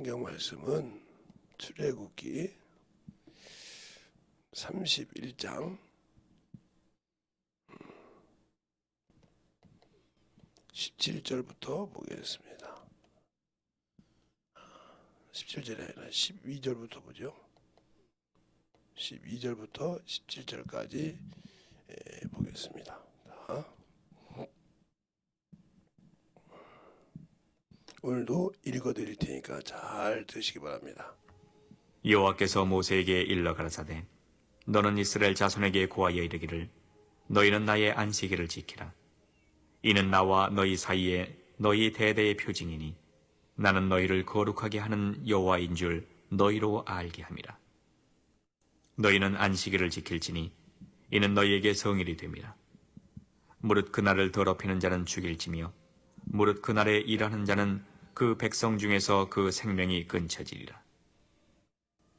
성경 말씀은 출애굽기 31장 17절부터 보겠습니다. 17절이 아니라 12절부터 보죠. 12절부터 17절까지 보겠습니다. 자, 오늘도 읽어드릴 테니까 잘 들으시기 바랍니다. 여호와께서 모세에게 일러 가라사대 너는 이스라엘 자손에게 고하여 이르기를 너희는 나의 안식일을 지키라. 이는 나와 너희 사이에 너희 대대의 표징이니 나는 너희를 거룩하게 하는 여호와인 줄 너희로 알게 함이라. 너희는 안식일을 지킬지니 이는 너희에게 성일이 됨이라. 무릇 그날을 더럽히는 자는 죽일지며 무릇 그날에 일하는 자는 그 백성 중에서 그 생명이 끊쳐지리라.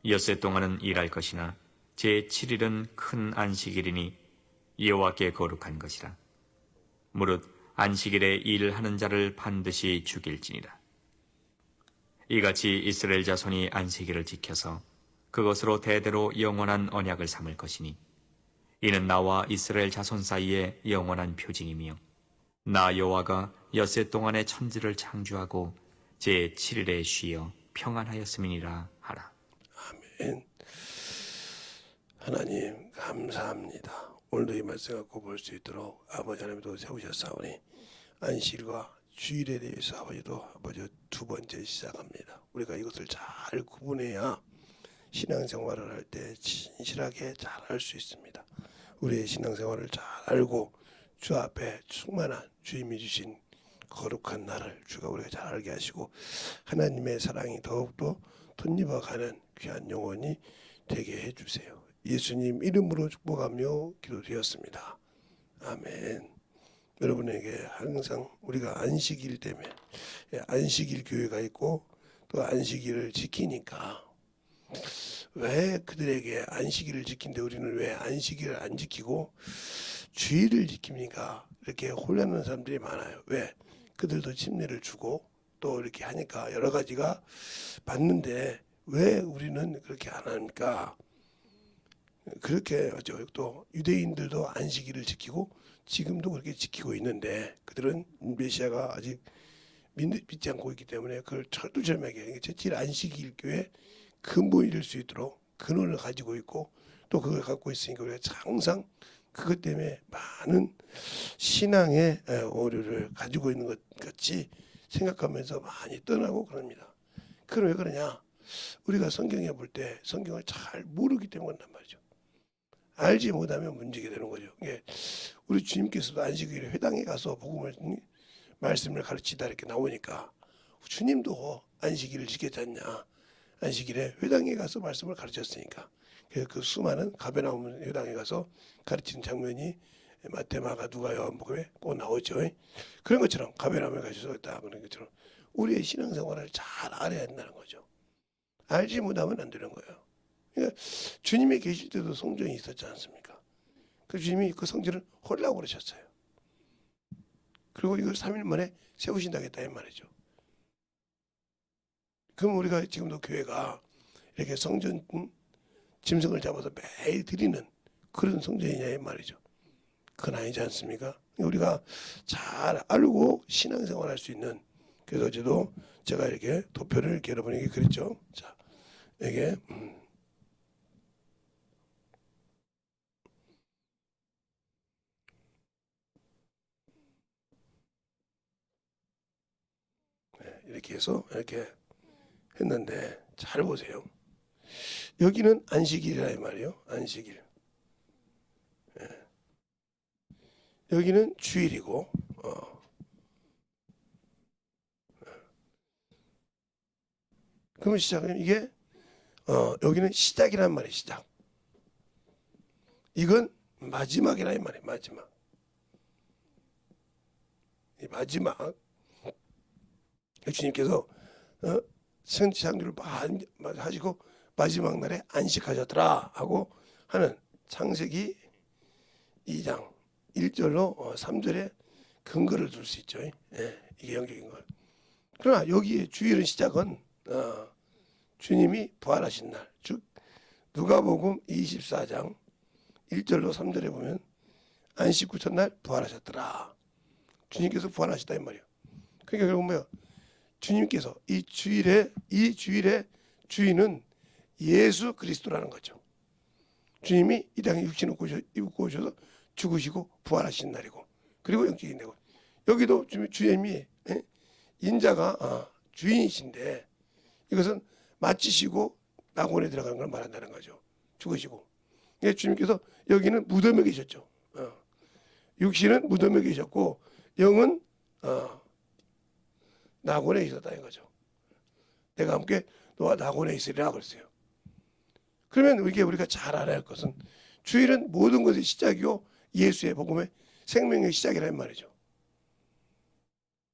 엿새 동안은 일할 것이나 제7일은 큰 안식일이니 여호와께 거룩한 것이라. 무릇 안식일에 일하는 자를 반드시 죽일지니라. 이같이 이스라엘 자손이 안식일을 지켜서 그것으로 대대로 영원한 언약을 삼을 것이니 이는 나와 이스라엘 자손 사이에 영원한 표징이며 나 여호와가 엿새 동안에 천지를 창조하고 제7일에 쉬어 평안하였음이니라 하라. 아멘. 하나님 감사합니다. 오늘도 이 말씀 갖고 볼 수 있도록 아버지 하나님도 세우셨사오니 안식일과 주일에 대해서 아버지 두 번째 시작합니다. 우리가 이것을 잘 구분해야 신앙생활을 할 때 진실하게 잘 할 수 있습니다. 우리의 신앙생활을 잘 알고 주 앞에 충만한 주님이 주신 거룩한 날을 주가 우리가 잘 알게 하시고 하나님의 사랑이 더욱더 덧입어가는 귀한 영혼이 되게 해주세요. 예수님 이름으로 축복하며 기도드렸습니다. 아멘. 여러분에게 항상 우리가 안식일 때문에 안식일 교회가 있고 또 안식일을 지키니까 왜 그들에게 안식일을 지킨데 우리는 왜 안식일을 안 지키고 주일을 지킵니까? 이렇게 혼란하는 사람들이 많아요. 왜? 그들도 침례를 주고 또 이렇게 하니까 여러 가지가 맞는데 왜 우리는 그렇게 안 합니까? 그렇게 하죠. 또 유대인들도 안식일을 지키고 지금도 그렇게 지키고 있는데 그들은 메시아가 아직 믿지 않고 있기 때문에 그걸 철두철미하게 제7 안식일 교회 근본이 될 수 있도록 근원을 가지고 있고 또 그걸 갖고 있으니까 우리가 항상 그것 때문에 많은 신앙의 오류를 가지고 있는 것 같이 생각하면서 많이 떠나고 그럽니다. 그럼 왜 그러냐? 우리가 성경에 볼 때 성경을 잘 모르기 때문에 그런단 말이죠. 알지 못하면 문제가 되는 거죠. 우리 주님께서도 안식일에 회당에 가서 복음을 말씀을 가르치다 이렇게 나오니까 주님도 안식일을 지켰지 않냐? 안식일에 회당에 가서 말씀을 가르쳤으니까 그래서 그 수많은 가베나움 회당에 가서 가르치는 장면이 마태, 마가, 누가, 요한복음에 꼭 나오죠. 그런 것처럼 가베나움에 가셔서 딱 그런 것처럼 우리의 신앙생활을 잘 알아야 한다는 거죠. 알지 못하면 안 되는 거예요. 그러니까 주님이 계실 때도 성전이 있었지 않습니까? 그 주님이 그 성전을 헐라고 그러셨어요. 그리고 이걸 3일 만에 세우신다겠다 이 말이죠. 그럼 우리가 지금도 교회가 이렇게 성전 짐승을 잡아서 매일 드리는 그런 성전이냐 이 말이죠. 그건 아니지 않습니까? 우리가 잘 알고 신앙생활 할 수 있는 그래서 어제도 제가 이렇게 도표를 이렇게 여러분에게 그랬죠. 자, 이게 이렇게 해서 이렇게 했는데 잘 보세요. 여기는 안식일이라 이 말이에요. 안식일. 여기는 주일이고 그러면 시작은 이게 여기는 시작이란 말이에요. 시작. 이건 마지막이라 이 말이에요. 마지막. 이 마지막 주님께서 창조를 하시고 마지막 날에 안식하셨더라 하고 하는 창세기 2장 1절로 3절에 근거를 둘 수 있죠. 이게 영적인 걸. 그러나 여기에 주일은 시작은 주님이 부활하신 날, 즉 누가복음 24장 1절로 3절에 보면 안식 후 첫날 부활하셨더라. 주님께서 부활하셨다 이 말이에요. 그러니까 결국 뭐야? 주님께서 이 주일의 주인은 예수 그리스도라는 거죠. 주님이 이 땅에 육신을 입고 오셔서 죽으시고 부활하신 날이고, 그리고 영적인 내고, 여기도 주님이 인자가 주인이신데 이것은 마치시고 낙원에 들어가는 걸 말한다는 거죠. 죽으시고. 그러니까 주님께서 여기는 무덤에 계셨죠. 육신은 무덤에 계셨고 영은 낙원에 있었다 는 거죠. 내가 함께 너와 낙원에 있으리라 그랬어요. 그러면 우리가 잘 알아야 할 것은 주일은 모든 것의 시작이요 예수의 복음의 생명의 시작이라는 말이죠.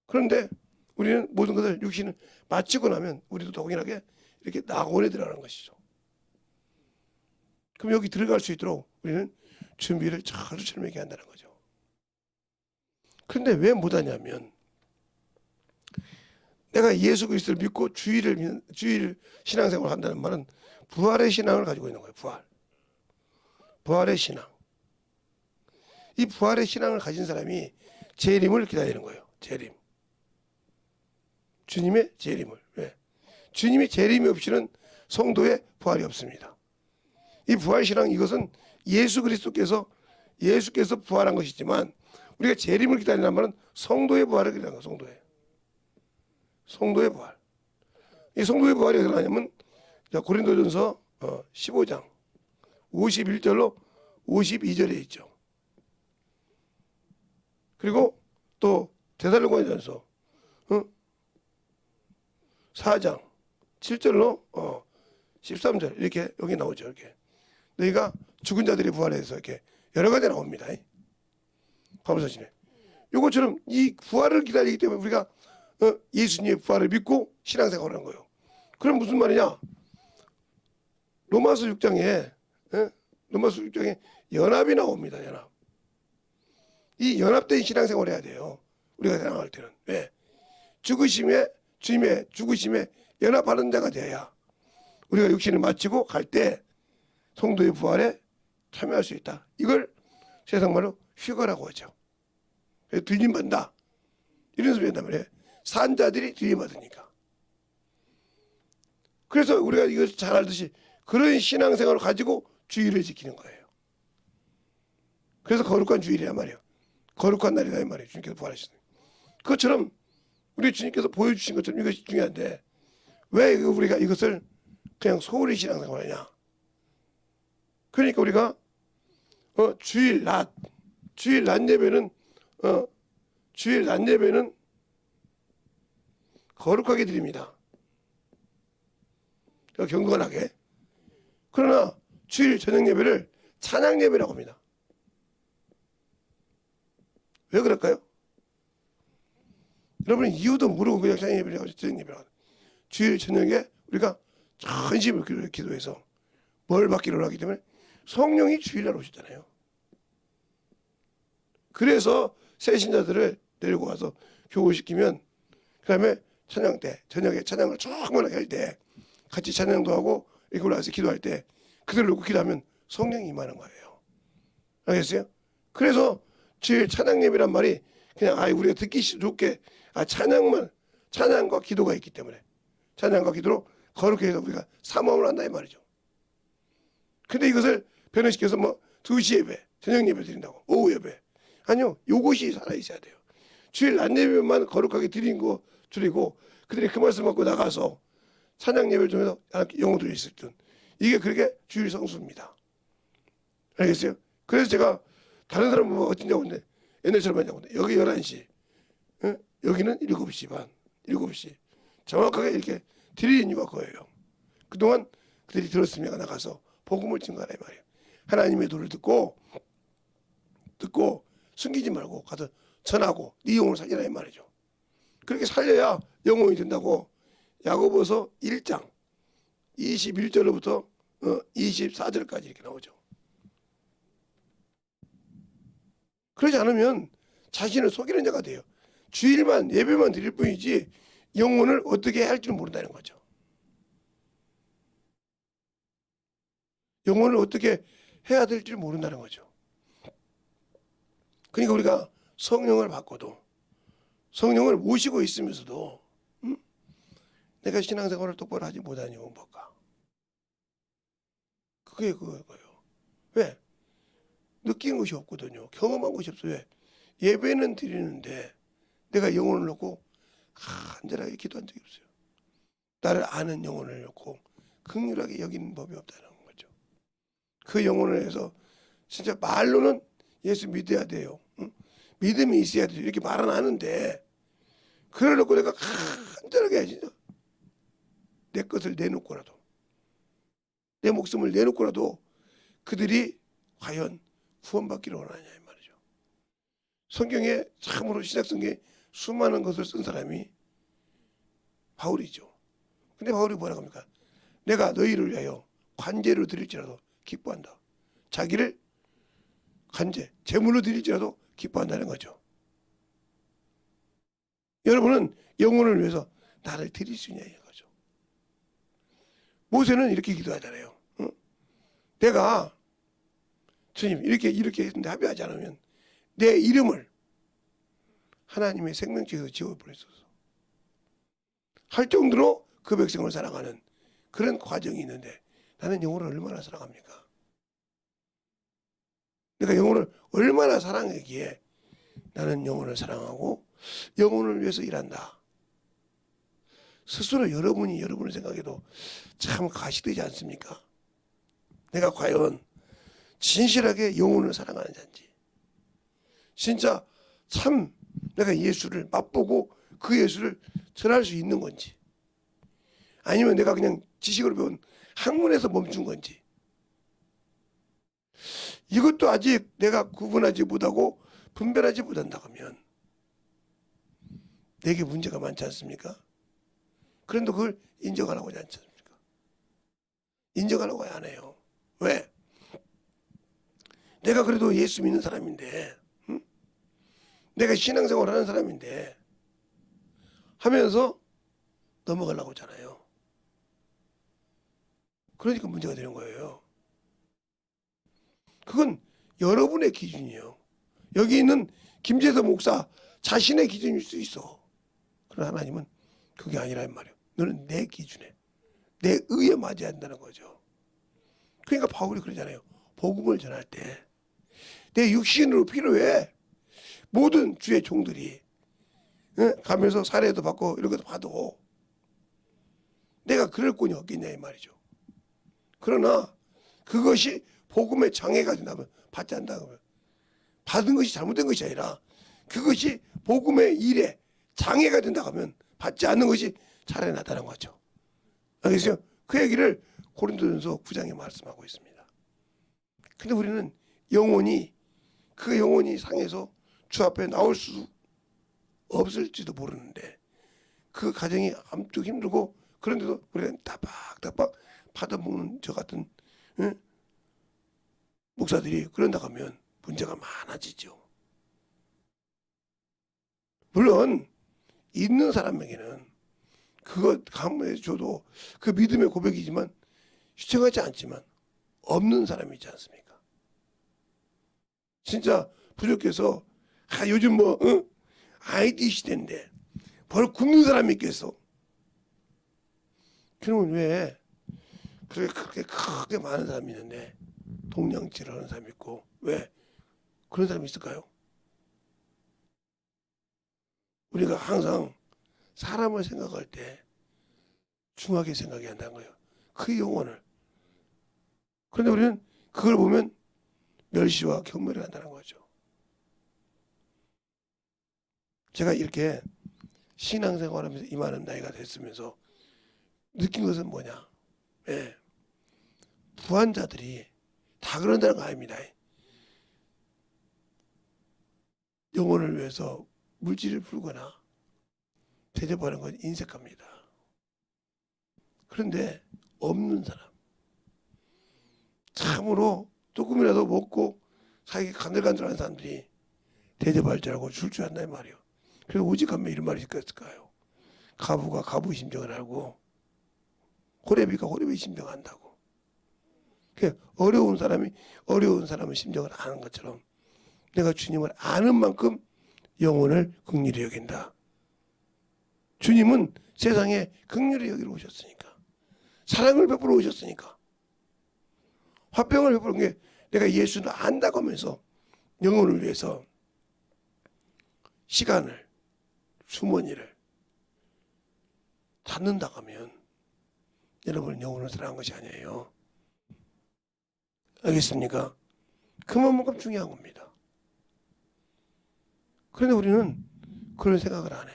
그런데 우리는 모든 것을 육신을 마치고 나면 우리도 동일하게 이렇게 낙원에 들어가는 것이죠. 그럼 여기 들어갈 수 있도록 우리는 준비를 잘 철저하게 한다는 거죠. 그런데 왜 못하냐면 내가 예수 그리스도를 믿고 주일 신앙생활을 한다는 말은 부활의 신앙을 가지고 있는 거예요. 부활의 신앙. 이 부활의 신앙을 가진 사람이 재림을 기다리는 거예요. 재림. 주님의 재림을. 왜? 주님이 재림이 없이는 성도의 부활이 없습니다. 이 부활 신앙, 이것은 예수께서 부활한 것이지만 우리가 재림을 기다리는 말은 성도의 부활을 기다리는 거예요. 성도의 부활. 이 성도의 부활이 어디 나냐면 고린도전서 15장 51절로 52절에 있죠. 그리고 또 데살로니가전서 4장 7절로 13절 이렇게 여기 나오죠. 이렇게 너희가 죽은 자들이 부활해서 이렇게 여러 가지 나옵니다. 바울서신에 이것처럼 이 부활을 기다리기 때문에 우리가 예수님의 부활을 믿고 신앙생활을 하는 거예요. 그럼 무슨 말이냐? 로마서 6장에 연합이 나옵니다. 연합. 이 연합된 신앙생활을 해야 돼요. 우리가 생각할 때는. 왜? 주님의 죽으심에 연합하는 자가 돼야 우리가 육신을 마치고 갈 때 성도의 부활에 참여할 수 있다. 이걸 세상말로 휴거라고 하죠. 그래서 들림받는다. 이런 소리 한단 말이에요. 산 자들이 들림받으니까. 그래서 우리가 이걸 잘 알듯이 그런 신앙생활을 가지고 주일을 지키는 거예요. 그래서 거룩한 주일이란 말이에요. 거룩한 날이다 이 말이에요. 주님께서 부활하시는. 그것처럼 우리 주님께서 보여주신 것처럼 이것이 중요한데 왜 우리가 이것을 그냥 소홀히 신앙생활하냐? 그러니까 우리가 주일 낮 예배는 거룩하게 드립니다. 경건하게. 그러나 주일 저녁 예배를 찬양 예배라고 합니다. 왜 그럴까요? 여러분 이유도 모르고 그냥 찬양 예배라고 하죠. 저녁 예배라고 하죠. 주일 저녁에 우리가 전심을 기도해서 뭘 받기를 하기 때문에 성령이 주일날 오셨잖아요. 그래서 새 신자들을 데리고 와서 교구시키면 그 다음에 찬양 때 저녁에 찬양을 충분하게 할 때 같이 찬양도 하고 이렇게 올라와서 기도할 때 그들을 놓고 기도하면 성령이 임하는 거예요. 알겠어요? 그래서 주일 찬양 예배란 말이 그냥 우리가 듣기 좋게 찬양과 기도가 있기 때문에 찬양과 기도로 거룩히 해서 우리가 사모함을 한다 이 말이죠. 근데 이것을 변화시켜서 2시 예배, 저녁 예배 드린다고, 오후 예배. 아니요. 요것이 살아있어야 돼요. 주일 낮 예배만 거룩하게 드린 거 줄이고 그들이 그 말씀 받고 나가서 찬양 예배를 통해서 영혼들이 있을 때 이게 그렇게 주일 성수입니다. 알겠어요? 그래서 제가 다른 사람 보면 어쩌냐고 했는데 옛날처럼 하냐고 했는데 여기 11시, 여기는 7시 반, 7시 정확하게 이렇게 드리는 이유가 그거예요. 그동안 그들이 들었으면 나가서 복음을 증거하라 이 말이에요. 하나님의 도를 듣고 숨기지 말고 가서 전하고 네 영혼을 살리라 이 말이죠. 그렇게 살려야 영혼이 된다고 야고보서 1장 21절로부터 24절까지 이렇게 나오죠. 그러지 않으면 자신을 속이는 자가 돼요. 주일만 예배만 드릴 뿐이지 영혼을 어떻게 해야 할지는 모른다는 거죠. 영혼을 어떻게 해야 될지 모른다는 거죠. 그러니까 우리가 성령을 받고도 성령을 모시고 있으면서도 내가 신앙생활을 똑바로 하지 못하는 이유는 뭘까? 그게 그거예요. 왜? 느낀 것이 없거든요. 경험한 것이 없어요. 왜? 예배는 드리는데 내가 영혼을 놓고 간절하게 기도한 적이 없어요. 나를 아는 영혼을 놓고 긍휼하게 여기는 법이 없다는 거죠. 그 영혼을 해서 진짜 말로는 예수 믿어야 돼요. 응? 믿음이 있어야 돼요. 이렇게 말은 하는데 그래놓고 내가 간절하게 해야지. 내 것을 내놓고라도 내 목숨을 내놓고라도 그들이 과연 구원받기를 원하냐 이 말이죠. 성경에 참으로 신약성경에 수많은 것을 쓴 사람이 바울이죠. 근데 바울이 뭐라고 합니까? 내가 너희를 위하여 관제로 드릴지라도 기뻐한다. 자기를 관제, 제물로 드릴지라도 기뻐한다는 거죠. 여러분은 영혼을 위해서 나를 드릴 수 있냐 이거죠. 모세는 이렇게 기도하잖아요. 응? 내가 주님 이렇게 했는데 합의하지 않으면 내 이름을 하나님의 생명책에서 지워버리소서 할 정도로 그 백성을 사랑하는 그런 과정이 있는데 나는 영혼을 얼마나 사랑합니까? 내가 영혼을 얼마나 사랑하기에 나는 영혼을 사랑하고 영혼을 위해서 일한다. 스스로 여러분이 여러분을 생각해도 참 가시되지 않습니까? 내가 과연 진실하게 영혼을 사랑하는 자인지 진짜 참 내가 예수를 맛보고 그 예수를 전할 수 있는 건지 아니면 내가 그냥 지식으로 배운 학문에서 멈춘 건지 이것도 아직 내가 구분하지 못하고 분별하지 못한다 하면 내게 문제가 많지 않습니까? 그런데 그걸 인정하려고 하지 않습니까? 인정하려고 안 해요. 왜? 내가 그래도 예수 믿는 사람인데 응? 내가 신앙생활 하는 사람인데 하면서 넘어가려고 하잖아요. 그러니까 문제가 되는 거예요. 그건 여러분의 기준이에요. 여기 있는 김재서 목사 자신의 기준일 수 있어. 그러나 하나님은 그게 아니란 말이에요. 너는 내 기준에 내 의에 맞아야 한다는 거죠. 그러니까 바울이 그러잖아요. 복음을 전할 때 내 육신으로 필요해. 모든 주의 종들이 가면서 사례도 받고 이런 것도 봐도 내가 그럴 꾼이 없겠냐 이 말이죠. 그러나 그것이 복음의 장애가 된다면 받지 않는다 그러면 받은 것이 잘못된 것이 아니라 그것이 복음의 일에 장애가 된다 하면 받지 않는 것이 차라리 낫다는 거죠. 알겠어요? 그 얘기를 고린도전서 9장에 말씀하고 있습니다. 근데 우리는 그 영혼이 상해서 주 앞에 나올 수 없을지도 모르는데 그 가정이 엄청 힘들고 그런데도 우리는 따박따박 받아먹는 저 같은 목사들이 그런다 하면 문제가 많아지죠. 물론 있는 사람에게는 그것 감해줘도 그 믿음의 고백이지만 시청하지 않지만 없는 사람이 있지 않습니까? 진짜 부족해서 요즘 IT 시대인데 뭘 굶는 사람이 있겠어? 그러면 왜 그렇게 크게 많은 사람이 있는데 동양치를 하는 사람이 있고 왜 그런 사람이 있을까요? 우리가 항상 사람을 생각할 때 중하게 생각해야 한다는 거예요. 그 영혼을. 그런데 우리는 그걸 보면 멸시와 경멸을 한다는 거죠. 제가 이렇게 신앙생활하면서 이만한 나이가 됐으면서 느낀 것은 뭐냐? 예. 부한자들이 다 그런다는 거 아닙니다. 영혼을 위해서 물질을 풀거나 대접하는 건 인색합니다. 그런데 없는 사람, 참으로 조금이라도 먹고 살기 간들간들한 사람들이 대접할 줄 알고 줄 줄 안다 이 말이에요. 그래서 오직하면 이런 말이 있을까요? 가부가 가부 심정을 알고 호레비가 호레비 심정을 안다고. 어려운 사람의 심정을 아는 것처럼 내가 주님을 아는 만큼 영혼을 긍휼히 여긴다. 주님은 세상에 긍휼히 여기러 오셨으니까, 사랑을 베풀어 오셨으니까, 화평을 베푸는 게 내가 예수를 안다고 하면서 영혼을 위해서 시간을, 주머니를 닫는다고 하면 여러분은 영혼을 사랑한 것이 아니에요. 알겠습니까? 그만큼 중요한 겁니다. 그런데 우리는 그런 생각을 안 해.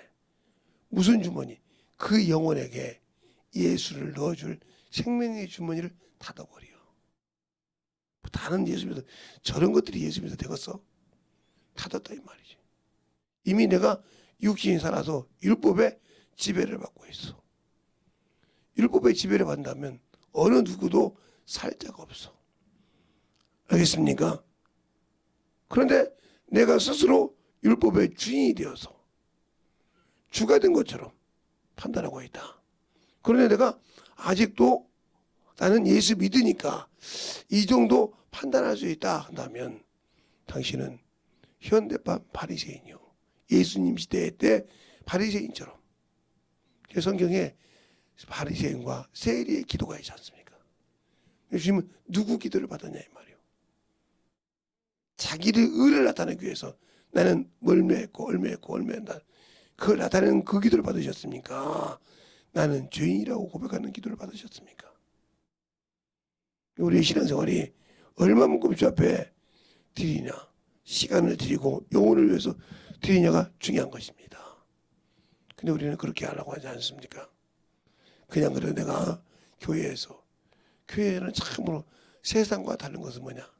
무슨 주머니? 그 영혼에게 예수를 넣어줄 생명의 주머니를 닫아버려. 다른 예수 믿어 저런 것들이 예수 믿어 되겠어? 닫았다 이 말이지. 이미 내가 육신이 살아서 율법의 지배를 받고 있어. 율법의 지배를 받는다면 어느 누구도 살 자가 없어. 알겠습니까? 그런데 내가 스스로 율법의 주인이 되어서 주가 된 것처럼 판단하고 있다. 그런데 내가 아직도 나는 예수 믿으니까 이 정도 판단할 수 있다 한다면 당신은 현대판 바리새인이요. 예수님 시대 때 바리새인처럼. 성경에 바리새인과 세리의 기도가 있지 않습니까? 주님은 누구 기도를 받았냐 이 말이에요. 자기를 의를 나타내기 위해서 나는 멀매했고 얼매한다. 그걸 나타내는 그 기도를 받으셨습니까? 나는 죄인이라고 고백하는 기도를 받으셨습니까? 우리의 신앙생활이 얼마만큼 주 앞에 드리냐, 시간을 드리고 영혼을 위해서 드리냐가 중요한 것입니다. 근데 우리는 그렇게 하려고 하지 않습니까? 그냥 그래 내가 교회는 참으로 세상과 다른 것은 뭐냐?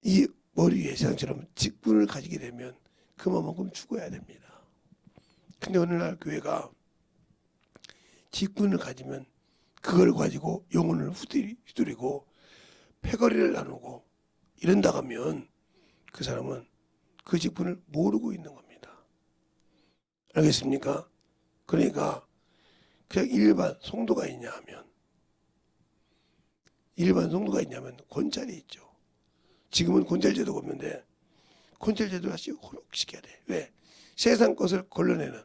이 머리 위에 세상처럼 직분을 가지게 되면 그만큼 죽어야 됩니다. 근데 어느 날 교회가 직분을 가지면 그걸 가지고 영혼을 휘두르고 패거리를 나누고 이런다 하면 그 사람은 그 직분을 모르고 있는 겁니다. 알겠습니까? 그러니까 그냥 일반 성도가 있냐면 권찰이 있죠. 지금은 권찰제도가 없는데 권찰제도를 다시 회복시켜야 돼. 왜? 세상 것을 걸러내는,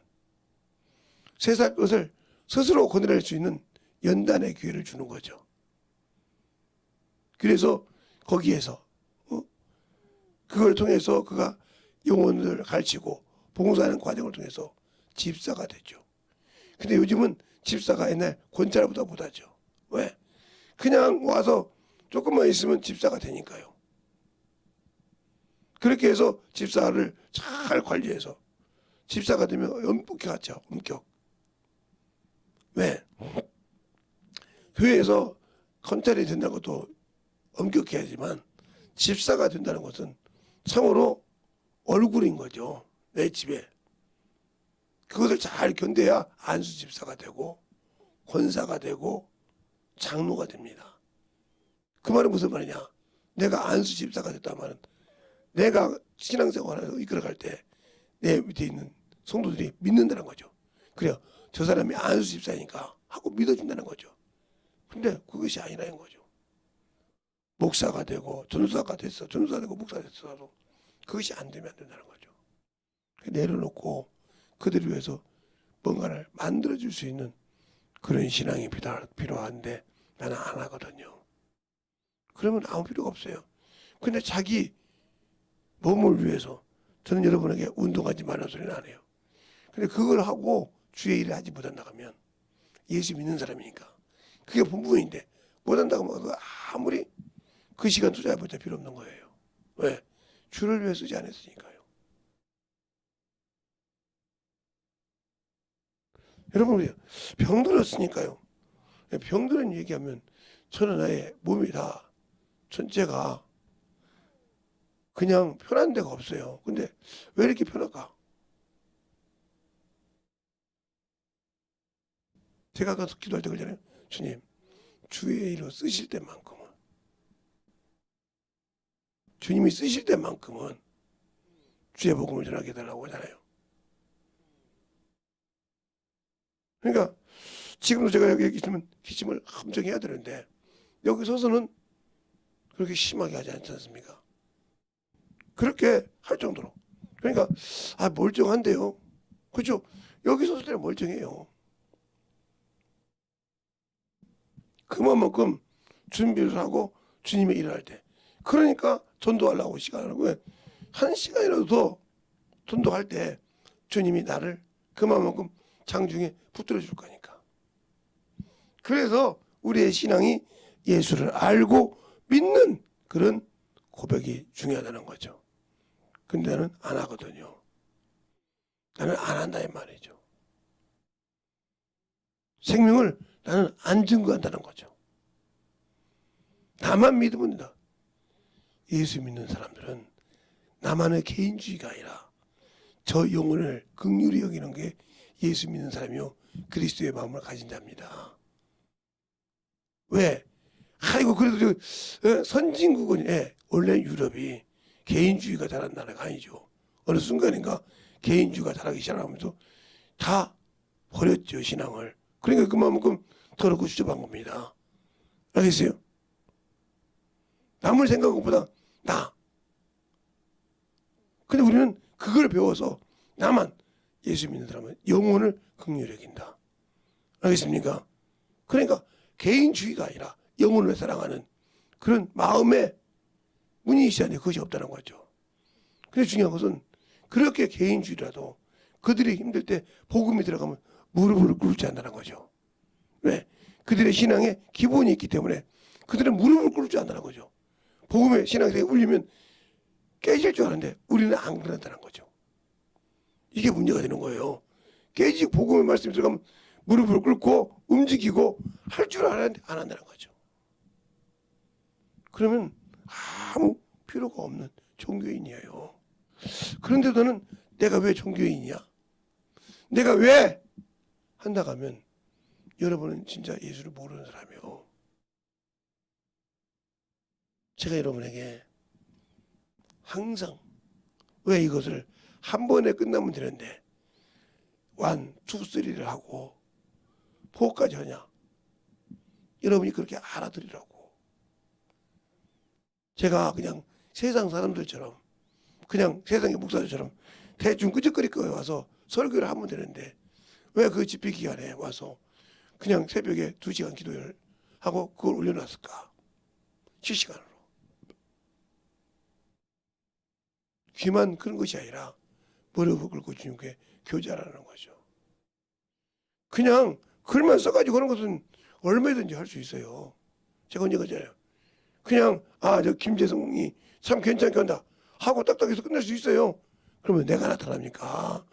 세상 것을 스스로 건드릴 수 있는 연단의 기회를 주는 거죠. 그래서 거기에서 그걸 통해서 그가 영혼을 가르치고 봉사하는 과정을 통해서 집사가 되죠. 근데 요즘은 집사가 옛날 권찰보다 못하죠. 왜? 그냥 와서 조금만 있으면 집사가 되니까요. 그렇게 해서 집사를 잘 관리해서 집사가 되면 엄격히 하죠. 엄격. 왜? 교회에서 권찰이 된다는 것도 엄격히 하지만 집사가 된다는 것은 참으로 얼굴인 거죠. 내 집에. 그것을 잘 견뎌야 안수 집사가 되고 권사가 되고 장로가 됩니다. 그 말은 무슨 말이냐? 내가 안수 집사가 됐단 말은 내가 신앙생활을 이끌어갈 때 내 밑에 있는 성도들이 믿는다는 거죠. 그래요. 저 사람이 안수 집사니까 하고 믿어준다는 거죠. 근데 그것이 아니라는 거죠. 목사가 되고 전도사가 됐어. 전도사 되고 목사 됐어도 그것이 안 되면 안 된다는 거죠. 내려놓고 그들을 위해서 뭔가를 만들어줄 수 있는 그런 신앙이 필요한데 나는 안 하거든요. 그러면 아무 필요가 없어요. 근데 자기 몸을 위해서 저는 여러분에게 운동하지 말라는 소리는 안 해요. 근데 그걸 하고 주의 일을 하지 못한다고 하면 예수 믿는 사람이니까 그게 본분인데 못한다고 하면 아무리 그 시간 투자해보자 필요 없는 거예요. 왜? 주를 위해 쓰지 않았으니까요. 여러분 병들었으니까요. 병들은 얘기하면 저는 나의 몸이 다 전체가 그냥 편한 데가 없어요. 근데 왜 이렇게 편할까? 제가 아까 기도할 때 그러잖아요. 주님, 주의 일로 쓰실 때만큼은 주님이 쓰실 때만큼은 주의 복음을 전하게 해달라고 하잖아요. 그러니까 지금도 제가 여기 있으면 기침을 엄청 해야 되는데 여기 서서는 그렇게 심하게 하지 않지 않습니까? 그렇게 할 정도로. 그러니까 멀쩡한데요. 그렇죠? 여기 섰을 때는 멀쩡해요. 그만큼 준비를 하고 주님의 일을 할 때. 그러니까 전도하려고 시간을 하고, 한 시간이라도 더 전도할 때 주님이 나를 그만큼 장중에 붙들어 줄 거니까. 그래서 우리의 신앙이 예수를 알고 믿는 그런 고백이 중요하다는 거죠. 근데 나는 안 하거든요. 나는 안 한다 이 말이죠. 생명을 나는 안 증거한다는 거죠. 나만 믿으면 된다. 예수 믿는 사람들은 나만의 개인주의가 아니라 저 영혼을 긍휼히 여기는 게 예수 믿는 사람이요 그리스도의 마음을 가진 자입니다. 왜? 아이고 그래도 선진국은 원래 유럽이 개인주의가 잘한 나라가 아니죠. 어느 순간인가 개인주의가 잘하기 시작하면서 다 버렸죠 신앙을. 그러니까 그만큼 더럽고 추접한 겁니다. 알겠어요? 남을 생각한 것보다 나. 근데 우리는 그걸 배워서 나만 예수 믿는 사람은 영혼을 긍휼히 여긴다. 알겠습니까? 그러니까 개인주의가 아니라 영혼을 사랑하는 그런 마음의 문이 있어야 돼. 그것이 없다는 거죠. 근데 중요한 것은 그렇게 개인주의라도 그들이 힘들 때 복음이 들어가면 무릎을 꿇지 않는다는 거죠. 왜? 그들의 신앙에 기본이 있기 때문에 그들은 무릎을 꿇지 않는다는 거죠. 복음의 신앙이 울리면 깨질 줄 아는데 우리는 안 그런다는 거죠. 이게 문제가 되는 거예요. 깨지고 복음의 말씀이 들어가면 무릎을 꿇고 움직이고 할 줄 알았는데 안 한다는 거죠. 그러면 아무 필요가 없는 종교인이에요. 그런데 너는 내가 왜 종교인이야? 내가 왜 한다고 하면 여러분은 진짜 예수를 모르는 사람이에요. 제가 여러분에게 항상 왜 이것을 한 번에 끝나면 되는데 1, 2, 3를 하고 4까지 하냐? 여러분이 그렇게 알아들으라고. 제가 그냥 세상 사람들처럼 그냥 세상의 목사들처럼 대충 끄적거리고 와서 설교를 하면 되는데 왜 그 집회 기간에 와서 그냥 새벽에 2시간 기도를 하고 그걸 올려놨을까? 실시간으로. 귀만 그런 것이 아니라 무릎을 꿇고 주님께 교제하라는 거죠. 그냥 글만 써가지고 그런 것은 얼마든지 할 수 있어요. 제가 언제 그러잖아요. 그냥 저 김재성이 참 괜찮게 한다 하고 딱딱해서 끝낼 수 있어요. 그러면 내가 나타납니까?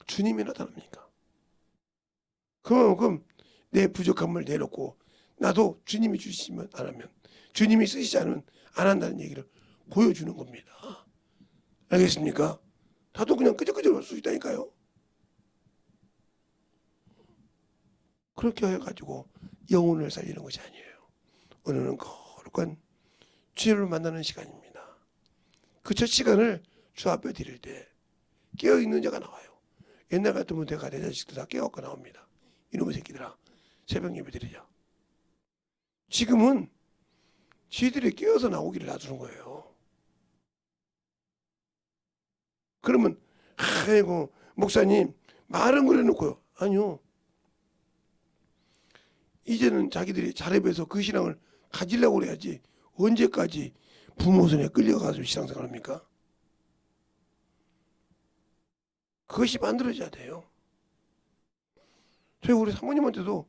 주님이 나타납니까? 그만큼 내 부족함을 내놓고 나도 주님이 주시면 안 하면 주님이 쓰시지 않으면 안 한다는 얘기를 보여주는 겁니다. 알겠습니까? 나도 그냥 끄적끄적 할 수 있다니까요. 그렇게 해가지고 영혼을 살리는 것이 아니에요. 오늘은 거룩한 주님을 만나는 시간입니다. 그 첫 시간을 주 앞에 드릴 때 깨어있는 자가 나와요. 옛날 같으면 내가 내 자식들 다 깨어갖고 나옵니다. 이놈의 새끼들아 새벽 예배 드리자. 지금은 지들이 깨어서 나오기를 놔두는 거예요. 그러면 아이고 목사님 말은 그래놓고요. 아니요. 이제는 자기들이 자립해서 그 신앙을 가지려고 그래야지 언제까지 부모 손에 끌려가서 신앙생활합니까? 그것이 만들어져야 돼요. 저희 우리 사모님한테도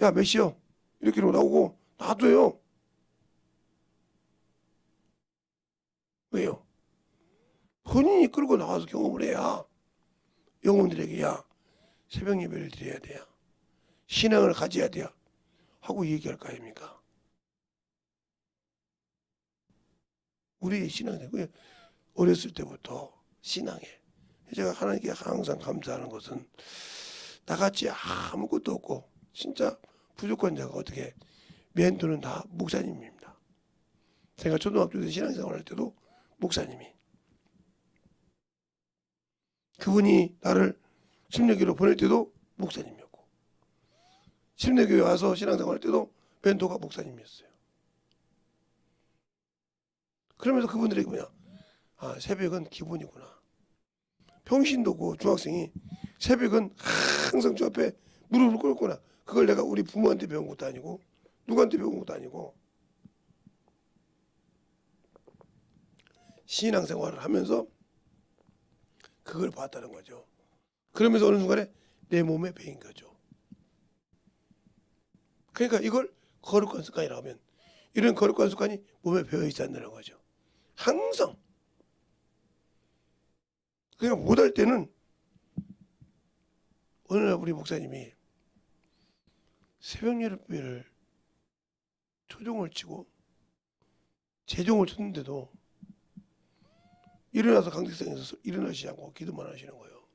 야 몇 시요? 이렇게 나오고 놔둬요. 왜요? 본인이 끌고 나와서 경험을 해야 영혼들에게 새벽 예배를 드려야 돼요. 신앙을 가져야 돼요. 하고 얘기할 거 아닙니까? 우리의 신앙에 어렸을 때부터 신앙에 제가 하나님께 항상 감사하는 것은 나같이 아무것도 없고 진짜 부족한 자가 어떻게 멘토는 다 목사님입니다. 제가 초등학교 때 신앙생활 할 때도 목사님이 그분이 나를 심리교로 보낼 때도 목사님이었고 심리교에 와서 신앙생활 할 때도 멘토가 목사님이었어요. 그러면서 그분들에게 뭐냐? 아, 새벽은 기본이구나. 평신도 그 중학생이 새벽은 항상 주 앞에 무릎을 꿇었구나. 그걸 내가 우리 부모한테 배운 것도 아니고 누구한테 배운 것도 아니고 신앙생활을 하면서 그걸 봤다는 거죠. 그러면서 어느 순간에 내 몸에 배인 거죠. 그러니까 이걸 거룩한 습관이라고 하면 이런 거룩한 습관이 몸에 배어 있어야 한다는 거죠. 항상. 그러니까 못할 때는 어느 날 우리 목사님이 새벽 예배를 초종을 치고 재종을 쳤는데도 일어나서 강직성에서 일어나시지 않고 기도만 하시는 거예요.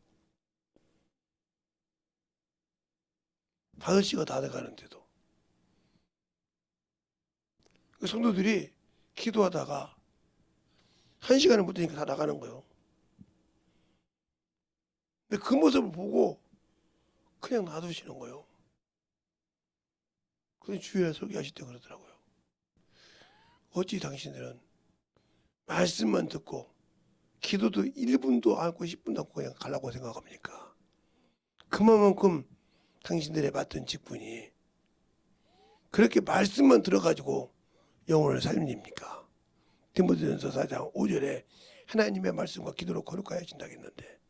5시가 다 돼가는데도. 성도들이 기도하다가 1시간을 못 되니까 다 나가는 거예요. 근데 그 모습을 보고 그냥 놔두시는 거예요. 그래서 주일에 설교하실 때 그러더라고요. 어찌 당신들은 말씀만 듣고 기도도 1분도 않고 10분도 않고 그냥 가려고 생각합니까? 그만큼 당신들의 맡은 직분이 그렇게 말씀만 들어가지고 영혼을 살립니까? 디모데전서 4장 5절에 하나님의 말씀과 기도로 거룩하여 진다 했는데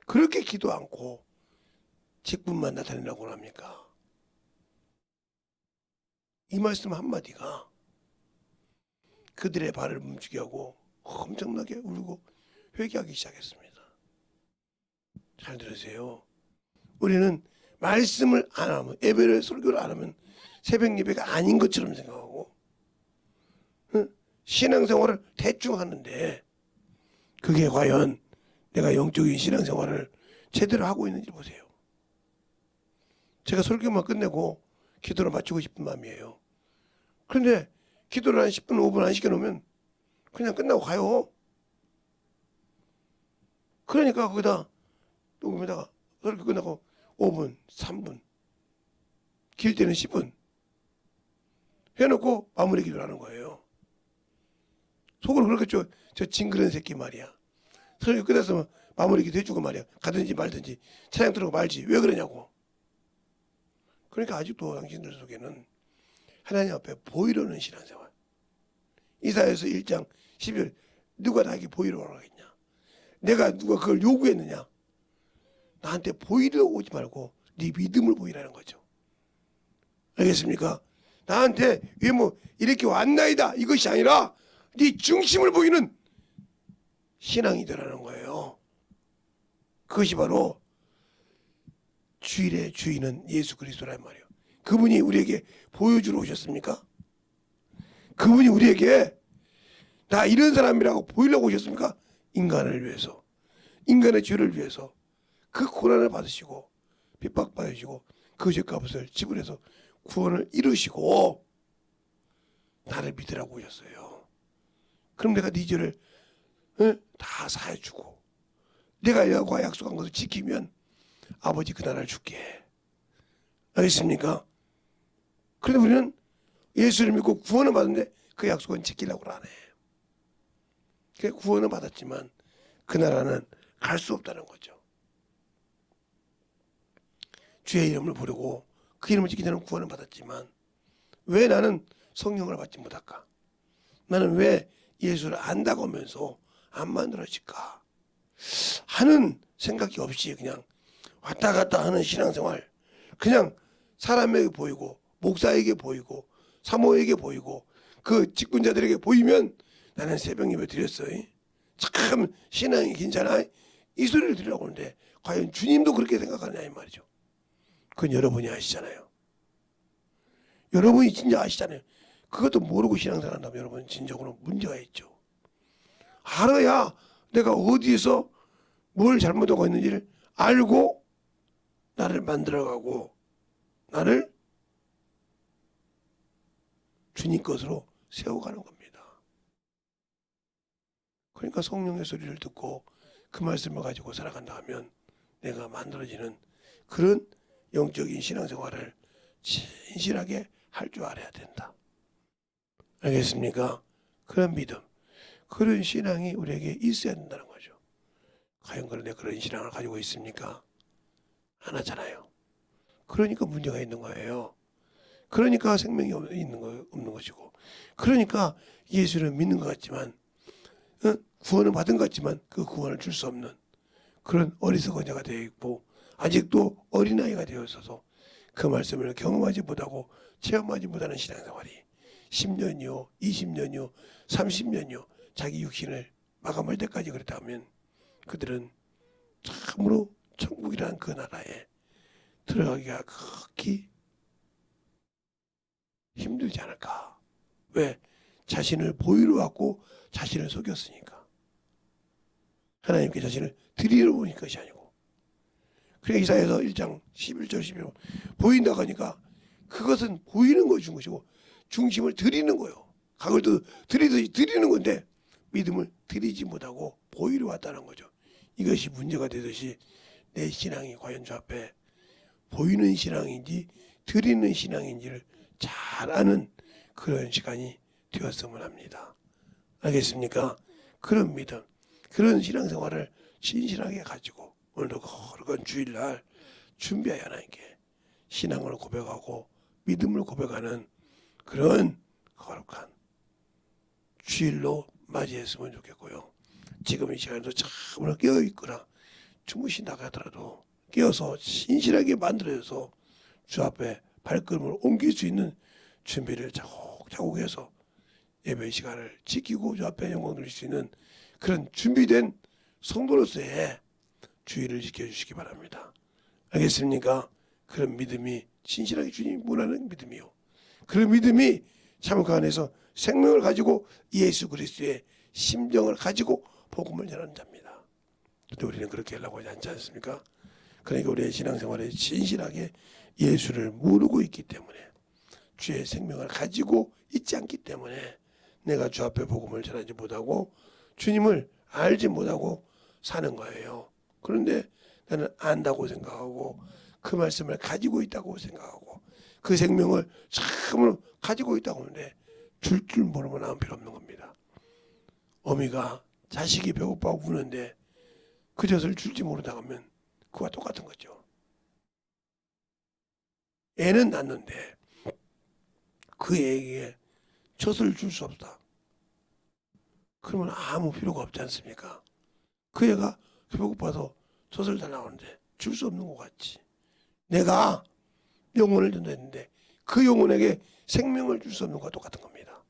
그렇게 기도 않고 직분만 나타내라고 합니까? 이 말씀 한마디가 그들의 발을 멈추게 하고 엄청나게 울고 회개하기 시작했습니다. 잘 들으세요. 우리는 말씀을 안 하면 예배를 설교를 안 하면 새벽 예배가 아닌 것처럼 생각하고 신앙생활을 대충 하는데 그게 과연 내가 영적인 신앙생활을 제대로 하고 있는지 보세요. 제가 설교만 끝내고 기도를 마치고 싶은 마음이에요. 그런데 기도를 한 10분, 5분 안 시켜놓으면 그냥 끝나고 가요. 그러니까 거기다 녹음에다가 설교 끝나고 5분, 3분, 길 때는 10분 해놓고 마무리 기도를 하는 거예요. 속으로 그렇겠죠. 저 징그러운 새끼 말이야. 설교 끝났으면 마무리 기도 해주고 말이야. 가든지 말든지 차량 들어고 말지. 왜 그러냐고. 그러니까 아직도 당신들 속에는 하나님 앞에 보이려는 신앙생활. 이사야서 1장 12절 누가 나에게 보이려고 하겠냐. 내가 누가 그걸 요구했느냐. 나한테 보이려고 오지 말고 네 믿음을 보이라는 거죠. 알겠습니까? 나한테 왜 뭐 이렇게 왔나이다 이것이 아니라 네 중심을 보이는 신앙이 되라는 거예요. 그것이 바로 주일의 주인은 예수 그리스도란 말이에요. 그분이 우리에게 보여주러 오셨습니까? 그분이 우리에게 나 이런 사람이라고 보이려고 오셨습니까? 인간을 위해서, 인간의 죄를 위해서 그 고난을 받으시고 핍박받으시고 그 죄값을 지불해서 구원을 이루시고 나를 믿으라고 오셨어요. 그럼 내가 네 죄를 다 사해주고 내가 여호와가 약속한 것을 지키면 아버지 그 나라를 줄게. 알겠습니까? 그런데 우리는 예수를 믿고 구원을 받는데 그 약속은 지키려고 안 해. 구원을 받았지만 그 나라는 갈 수 없다는 거죠. 주의 이름을 부르고 그 이름을 지키는 자는 구원을 받았지만 왜 나는 성령을 받지 못할까? 나는 왜 예수를 안다고 하면서 안 만들어질까? 하는 생각이 없이 그냥 왔다 갔다 하는 신앙생활, 그냥 사람에게 보이고 목사에게 보이고 사모에게 보이고 그 직분자들에게 보이면 나는 새벽 예배 드렸어요. 참 신앙이 괜찮아. 이 소리를 들으라고 하는데 과연 주님도 그렇게 생각하느냐 이 말이죠. 그건 여러분이 아시잖아요. 여러분이 진짜 아시잖아요. 그것도 모르고 신앙생활 한다면 여러분 진정으로 문제가 있죠. 알아야 내가 어디에서 뭘 잘못하고 있는지를 알고 나를 만들어가고 나를 주님 것으로 세워가는 겁니다. 그러니까 성령의 소리를 듣고 그 말씀을 가지고 살아간다 하면 내가 만들어지는 그런 영적인 신앙생활을 진실하게 할 줄 알아야 된다. 알겠습니까? 그런 믿음. 그런 신앙이 우리에게 있어야 된다는 거죠. 과연 그런데 그런 신앙을 가지고 있습니까? 안 하잖아요. 그러니까 문제가 있는 거예요. 그러니까 생명이 없는 것이고, 그러니까 예수를 믿는 것 같지만, 구원을 받은 것 같지만 그 구원을 줄 수 없는 그런 어리석은 자가 되어 있고, 아직도 어린아이가 되어 있어서 그 말씀을 경험하지 못하고 체험하지 못하는 신앙생활이 10년이요, 20년이요, 30년이요, 자기 육신을 마감할 때까지 그랬다면 그들은 참으로 천국이라는 그 나라에 들어가기가 극히 힘들지 않을까. 왜? 자신을 보이러 왔고 자신을 속였으니까. 하나님께 자신을 드리러 오니 것이 아니고. 그러니까 이사야서 1장 11절 12절 보인다고 하니까 그것은 보이는 거 준 것이고 중심을 드리는 거예요. 각을도 드리듯이 드리는 건데 믿음을 드리지 못하고 보이러 왔다는 거죠. 이것이 문제가 되듯이 내 신앙이 과연 저 앞에 보이는 신앙인지 드리는 신앙인지를 잘 아는 그런 시간이 되었으면 합니다. 알겠습니까? 그런 믿음, 그런 신앙생활을 진실하게 가지고 오늘도 거룩한 주일날 준비하여 하나님께 신앙을 고백하고 믿음을 고백하는 그런 거룩한 주일로 맞이했으면 좋겠고요. 지금 이 시간에도 참으로 깨어있거나 주무신다고 하더라도 깨어서 신실하게 만들어져서 주 앞에 발걸음을 옮길 수 있는 준비를 차곡차곡 해서 예배 시간을 지키고 주 앞에 영광 돌릴 수 있는 그런 준비된 성도로서의 주의를 지켜주시기 바랍니다. 알겠습니까? 그런 믿음이 진실하게 주님 원하는 믿음이요. 그런 믿음이 참 그 안에서 생명을 가지고 예수 그리스도의 심정을 가지고 복음을 전하는 자입니다. 근데 우리는 그렇게 하려고 하지 않지 않습니까? 그러니까 우리의 신앙생활에 진실하게 예수를 모르고 있기 때문에 주의 생명을 가지고 있지 않기 때문에 내가 주 앞에 복음을 전하지 못하고 주님을 알지 못하고 사는 거예요. 그런데 나는 안다고 생각하고 그 말씀을 가지고 있다고 생각하고 그 생명을 참으로 가지고 있다고 하는데 줄 모르면 아무 필요 없는 겁니다. 어미가 자식이 배고파 우는데 그 젖을 줄지 모르다가 하면 그와 똑같은 거죠. 애는 낳는데 그 애에게 젖을 줄 수 없다. 그러면 아무 필요가 없지 않습니까? 그 애가 배고파서 젖을 다 나오는데 줄 수 없는 것 같지. 내가 영혼을 준다 했는데 그 영혼에게 생명을 줄 수 없는 것과 똑같은 겁니다.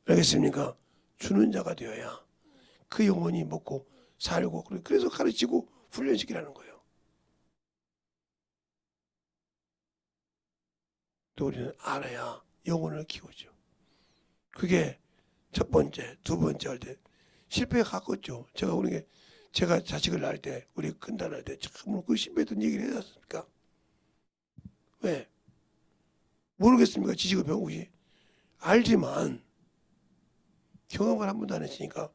알겠습니까? 주는 자가 되어야 그 영혼이 먹고 살고 그래서 가르치고 훈련시키라는 거예요. 또 우리는 알아야 영혼을 키우죠. 그게 첫 번째, 두 번째 할 때 실패에 가깝죠. 제가 자식을 낳을 때 우리 큰딸 낳을 때 참으로 그 실패했던 얘기를 해야 않습니까? 왜? 모르겠습니까? 지식을 배운 것이 알지만 경험을 한 번도 안 했으니까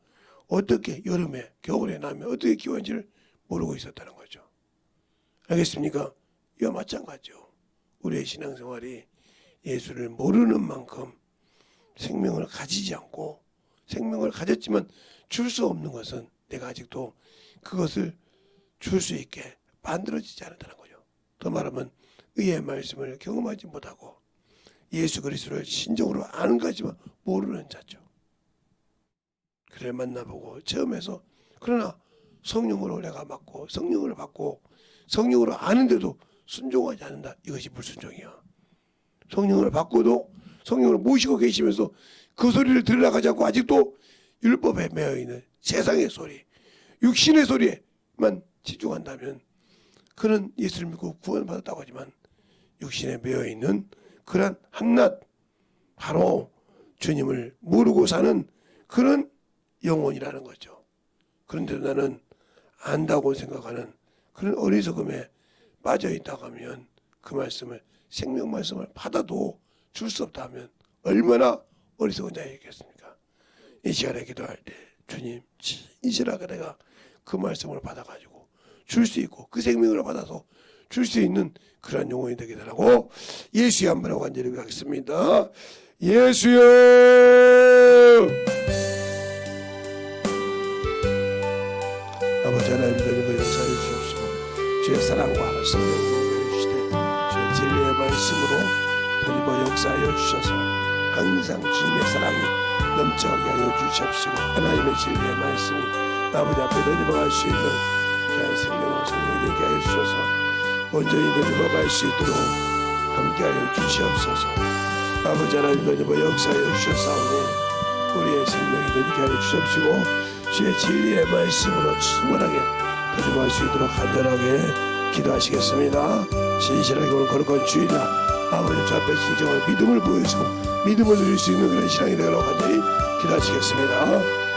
어떻게 여름에 겨울에 나면 어떻게 키워야지를 모르고 있었다는 거죠. 알겠습니까? 이와 마찬가지죠. 우리의 신앙생활이 예수를 모르는 만큼 생명을 가지지 않고 생명을 가졌지만 줄 수 없는 것은 내가 아직도 그것을 줄 수 있게 만들어지지 않았다는 거죠. 더 말하면 의의 말씀을 경험하지 못하고 예수 그리스도를 신적으로 아는 것이지만 모르는 자죠. 그를 만나보고 체험해서 그러나 성령으로 내가 맡고 성령을 받고 성령으로 아는데도 순종하지 않는다. 이것이 불순종이야. 성령을 받고도 성령을 모시고 계시면서 그 소리를 들으려고 하지 않고 아직도 율법에 매여있는 세상의 소리, 육신의 소리에만 집중한다면 그는 예수를 믿고 구원받았다고 하지만 육신에 매여있는 그런 한낱 바로 주님을 모르고 사는 그런 영혼이라는 거죠. 그런데도 나는 안다고 생각하는 그런 어리석음에 빠져있다고 하면 그 말씀을 생명 말씀을 받아도 줄 수 없다 하면 얼마나 어리석은 자이겠습니까? 이 시간에 기도할 때 주님 진실하게 내가 그 말씀을 받아가지고 줄 수 있고 그 생명을 받아서 줄 수 있는 그런 영혼이 되게 되라고 예수의 한 번에 간절히 기도하겠습니다. 예수여 아버지 하나님 너희가 역사해 주옵시고 주의 사랑과 성령을 주시되 주의 진리의 말씀으로 더디버 역사하여 주셔서 항상 주님의 사랑이 넘쳐가게 하여 주시옵시고 하나님의 진리의 말씀이 아버지 앞에 더디버갈 수 있는 귀한 생명과 성령이 되게 하여 주셔서 온전히 더디버갈 수 있도록 함께하여 주시옵소서. 아버지 하나님 더디버 역사하여 주셨사오니 우리의 생명이 되게 하여 주시옵시고 주의 진리의 말씀으로 충분하게 더디버갈 수 있도록 간절하게 기도하시겠습니다. 신실하게 오늘 거룩한 주일날 아버지 주 앞에 진정한 믿음을 보여주고 믿음을 누릴 수 있는 그런 신앙이 되도록 간절히 기도하시겠습니다.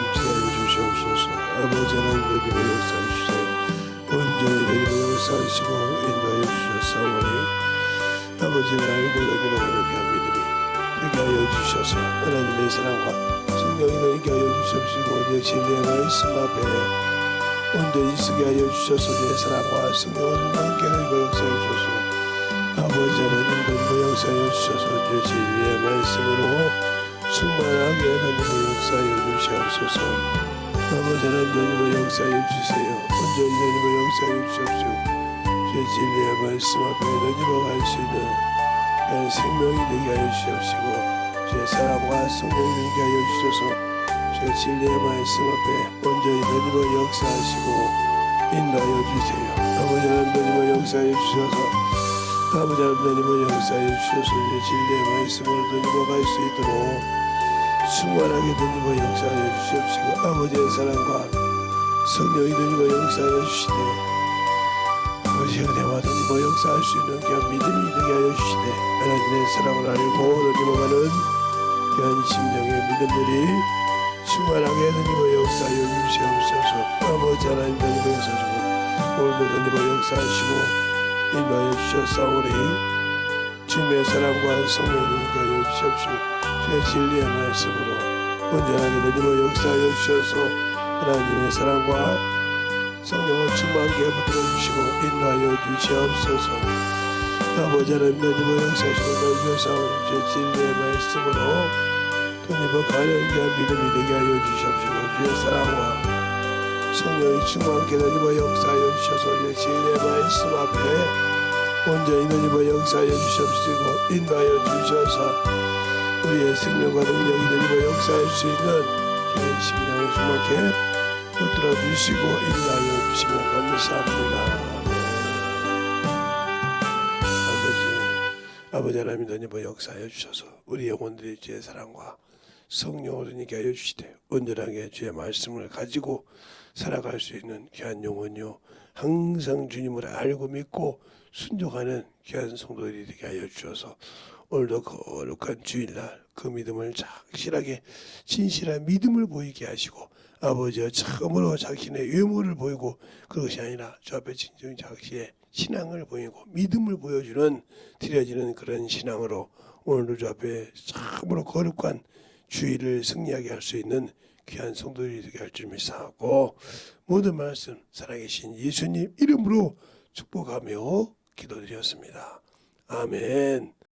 넘치게 하여 주시옵소서. 아버지 하나님 주님의 역사해 주세요. 온전히 주님의 역사하시고 인도하여 주셨사오니 아버지를 알고 주님을 하는 귀한 믿음이 되게 하여 주셔서 하나님의 사랑과 성령이 너희게 하여 주시옵시고 내 진리의 말씀 앞에 온전히 쓰게 하여 주셔서 내 사랑과 성령을 함께 너희가 역사해 주셔서 아버지 하나님 너희가 역사해 주셔서 내 진리의 말씀으로 충만하게 너희가 역사해 주시옵소서. 아버지 하나님 너희가 역사해 주세요. 온전히 너희가 역사해 주십시오. 제 진리의 말씀 앞에 너희가 갈 수 있는 생명이 되게 하여 주시옵시고 제 사랑과 성령이 되게 하여 주셔서 제 진리의 말씀 앞에 온전히 너희가 역사하시고 인도하여 주세요. 아버지 하나님 너희가 역사해 주셔서 아버지 하나님 너희가 역사해 주셔서 제 진리의 말씀을 너희가 갈 수 있도록 충만하게 너희가 역사하여 주시옵시고 아버지의 사랑과 성령이 너희가 역사하여 주시되 아버지의 은혜와 너희가 역사할 수 있는 귀한 믿음이 되게 하여 주시되 하나님의 사랑을 알고 너희가 가는 귀한 심령의 믿음들이 충만하게 너희가 역사하여 주시옵소서. 아버지 하나님 너희가 역사하시고 오늘도 너희가 역사하시고 인도하여 주셨사오니 주님의 사랑과 성령을 너희가 하여 주시옵시고 주의 진리의 말씀으로 온전하게 너희가 역사하여 주셔서 하나님의 사랑과 성령을 충만하게 붙들어 주시고 인도하여 주시옵소서. 아버지 하나님 너희가 역사하시고 너희가 싸우는 주의 진리의 말씀으로 너희가 가는 귀한 믿음이 되게 하여 주시옵시고 주의 사랑과 성령이 충만하게 너희가 역사하여 주셔서 주의 진리의 말씀 앞에 온전히 너희가 역사하여 주시옵시고 인도하여 주셔서 우리의 생명과 능력이 너희가 역사할 수 있는 주의 심령을 충만하게 붙들어 주시고 인도하여 주시면 감사합니다. 아버지 하나님 너희가 역사하여 주셔서 우리 영혼들이 주의 사랑과 성령으로 너희가 하여 주시되 온전하게 주의 말씀을 가지고 살아갈 수 있는 귀한 영혼이요 항상 주님을 알고 믿고 순종하는 귀한 성도들이 되게 하여 주셔서 오늘도 거룩한 주일날 그 믿음을 착실하게 진실한 믿음을 보이게 하시고 아버지와 처음으로 자신의 외모를 보이고 그것이 아니라 주 앞에 진정 자신의 신앙을 보이고 믿음을 보여주는 드려지는 그런 신앙으로 오늘도 주 앞에 참으로 거룩한 주일을 승리하게 할 수 있는 귀한 성도들이 되게 할 줄 믿사하고 모든 말씀 살아계신 예수님 이름으로 축복하며 기도드렸습니다. 아멘.